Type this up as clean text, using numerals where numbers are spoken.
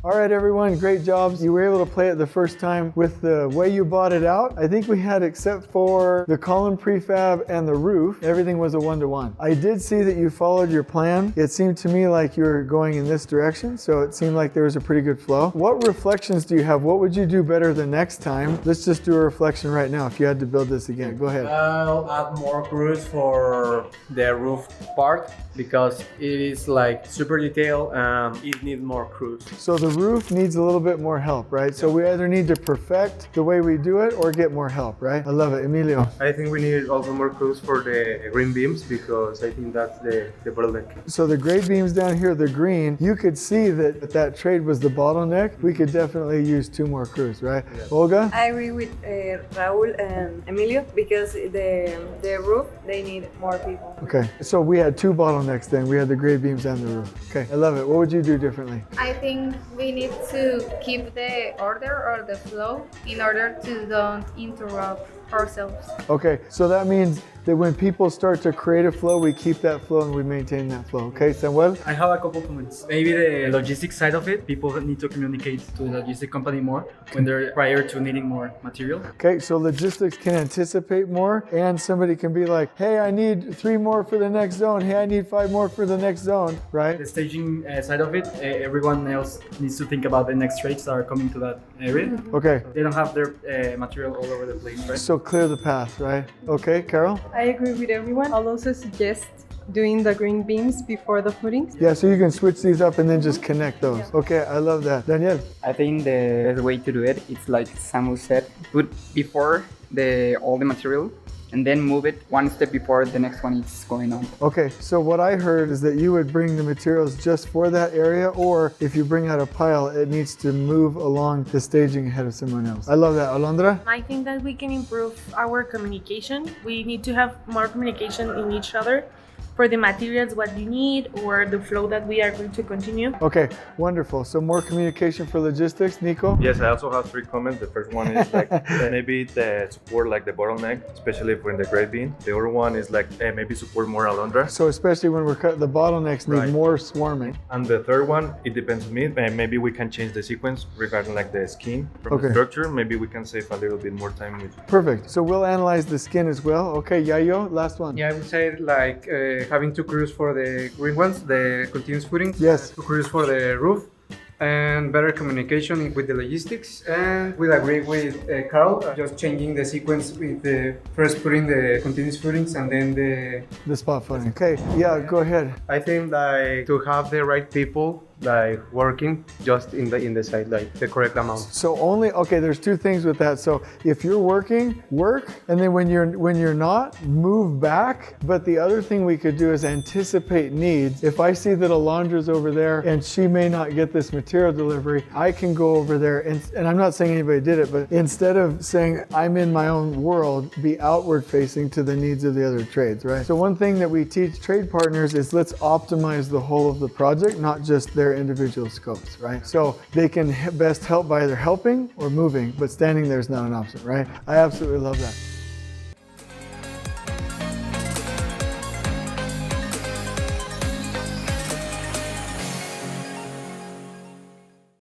All right, everyone, great jobs. You were able to play it the first time with the way you bought it out. I think we had, except for the column prefab and the roof, everything was a one-to-one. I did see that you followed your plan. It seemed to me like you were going in this direction, so it seemed like there was a pretty good flow. What reflections do you have? What would you do better the next time? Let's just do a reflection right now if you had to build this again. Go ahead. I'll add more screws for the roof part because it is like super detailed and it needs more screws. So the roof needs a little bit more help, right? So we either need to perfect the way we do it or get more help, right? I love it. Emilio. I think we need also more screws for the green beams because I think that's the bottleneck. So the gray beams down here, the green, you could see that that trade was the bottleneck. We could definitely use 2 more crews, right? Yeah. Olga? I agree with Raul and Emilio because the roof, they need more people. Okay, so we had 2 bottlenecks then. We had the gray beams and the roof. Okay, I love it. What would you do differently? I think we need to keep the order or the flow in order to don't interrupt ourselves. Okay, so that means that when people start to create a flow, we keep that flow and we maintain that flow. Okay, Samuel? I have a couple comments. Maybe the logistics side of it, people need to communicate to the logistic company more when they're prior to needing more material. Okay, so logistics can anticipate more and somebody can be like, hey, I need 3 more for the next zone. Hey, I need 5 more for the next zone, right? The staging side of it, everyone else needs to think about the next trades that are coming to that area. Okay. They don't have their material all over the place, right? So clear the path, right? Okay, Carol? I agree with everyone. I'll also suggest doing the green beams before the footings. Yeah, so you can switch these up and then just connect those. Yeah. Okay, I love that. Daniel? I think the best way to do it, it's like Samu said, put before all the material and then move it one step before the next one is going on. Okay, so what I heard is that you would bring the materials just for that area, or if you bring out a pile, it needs to move along the staging ahead of someone else. I love that. Alondra? I think that we can improve our communication. We need to have more communication in each other for the materials, what you need, or the flow that we are going to continue. Okay, wonderful. So more communication for logistics. Nico? Yes, I also have 3 comments. The first one is like maybe the support like the bottleneck, especially for the gray beam. The other one is like maybe support more Alondra. So especially when we're cutting the bottlenecks need more swarming. And the third one, it depends on me. Maybe we can change the sequence regarding like the skin from the structure. Maybe we can save a little bit more time with. Perfect. So we'll analyze the skin as well. Okay, Yayo, last one. Yeah, I would say like having 2 crews for the green ones, the continuous footing. Yes. 2 crews for the roof, and better communication with the logistics. And we'll agree with Carl, just changing the sequence with the first putting the continuous footings and then the spot footing. Okay, yeah, go ahead. I think like to have the right people like working just in the side, like the correct amount. So only, okay, there's 2 things with that. So if you're working, work, and then when you're not, move back. But the other thing we could do is anticipate needs. If I see that Alondra's over there and she may not get this material delivery, I can go over there and I'm not saying anybody did it, but instead of saying I'm in my own world, be outward facing to the needs of the other trades, right? So one thing that we teach trade partners is let's optimize the whole of the project, not just their individual scopes, right? So they can best help by either helping or moving, but standing there is not an option, right? I absolutely love that.